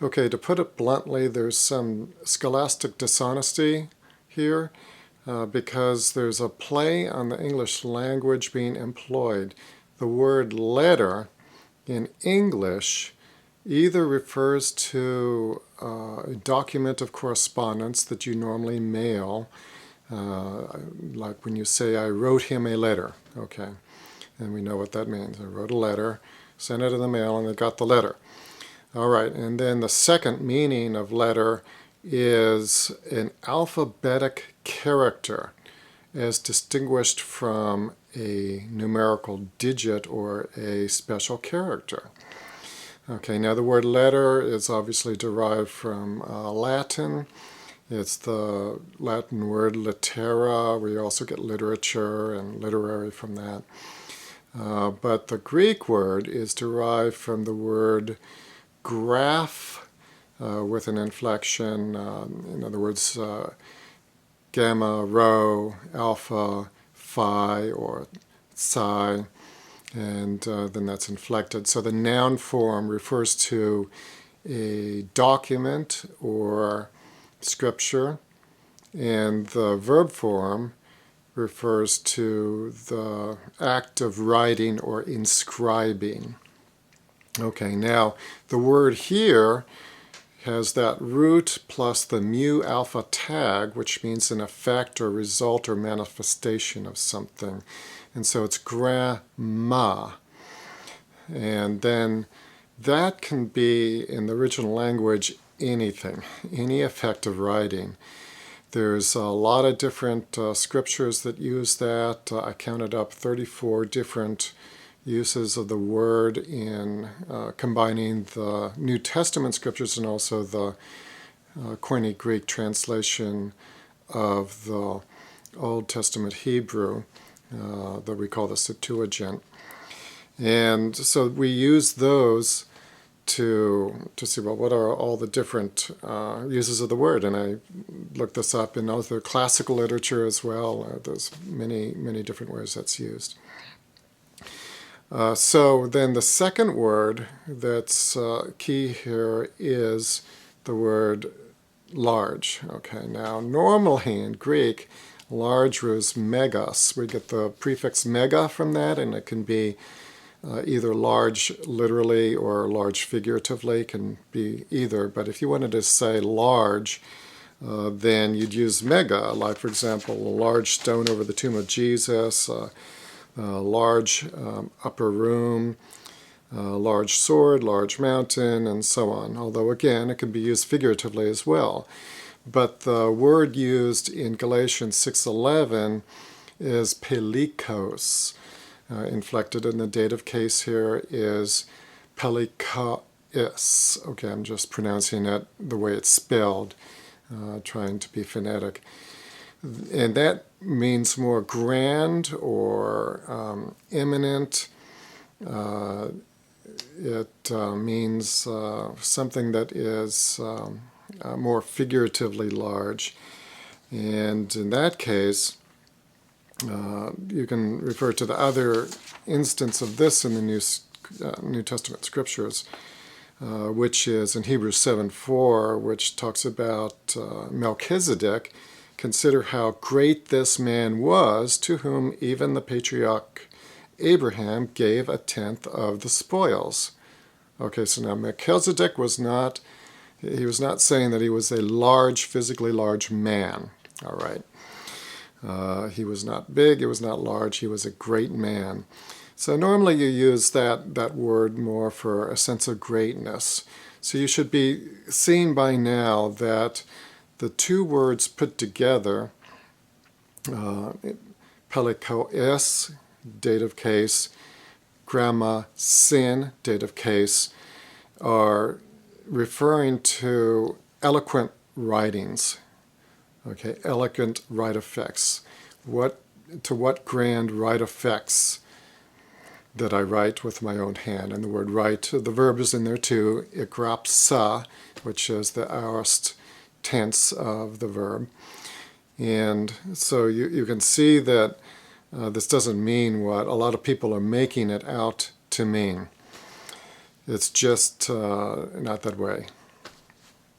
Okay, to put it bluntly, there's some scholastic dishonesty here because there's a play on the English language being employed. The word letter in English either refers to a document of correspondence that you normally mail, like when you say, I wrote him a letter, okay, and we know what that means. I wrote a letter, sent it in the mail, and I got the letter. All right, and then the second meaning of letter is an alphabetic character as distinguished from a numerical digit or a special character. Okay, now the word letter is obviously derived from Latin. It's the Latin word litera. We also get literature and literary from that. But the Greek word is derived from the word graph with an inflection. In other words, gamma, rho, alpha, phi, or psi. And then that's inflected. So the noun form refers to a document or scripture, and the verb form refers to the act of writing or inscribing. Okay, now the word here has that root plus the mu alpha tag, which means an effect or result or manifestation of something. And so it's grandma. And then that can be, in the original language, anything, any effect of writing. There's a lot of different scriptures that use that. I counted up 34 different uses of the word in combining the New Testament scriptures and also the Koine Greek translation of the Old Testament Hebrew that we call the Septuagint. And so we use those to see, well, what are all the different uses of the word? And I looked this up in other classical literature as well. There's many, many different ways that's used. So then the second word that's key here is the word large. Okay, now normally in Greek, large was megas. We get the prefix mega from that, and it can be either large literally or large figuratively. It can be either. But if you wanted to say large, then you'd use mega. Like, for example, a large stone over the tomb of Jesus, a large upper room, large sword, large mountain, and so on. Although, again, it can be used figuratively as well. But the word used in Galatians 6:11 is pelikos. Inflected in the dative case here is pelikais. Okay, I'm just pronouncing it the way it's spelled, trying to be phonetic. And that means more grand or imminent. It means something that is more figuratively large. And in that case, you can refer to the other instance of this in the New Testament scriptures, which is in Hebrews 7:4, which talks about Melchizedek. Consider how great this man was, to whom even the patriarch Abraham gave a tenth of the spoils. Okay, so now Melchizedek was not saying that he was a large, physically large man. All right. He was not big, he was not large, he was a great man. So normally you use that word more for a sense of greatness. So you should be seeing by now that the two words put together, pelikos, dative case, gramma sin, dative case, are referring to eloquent writings. Okay, elegant right effects. To what grand right effects that I write with my own hand? And the word write, the verb is in there too, igrapsa, which is the aorist tense of the verb. And so you can see that this doesn't mean what a lot of people are making it out to mean. It's just not that way.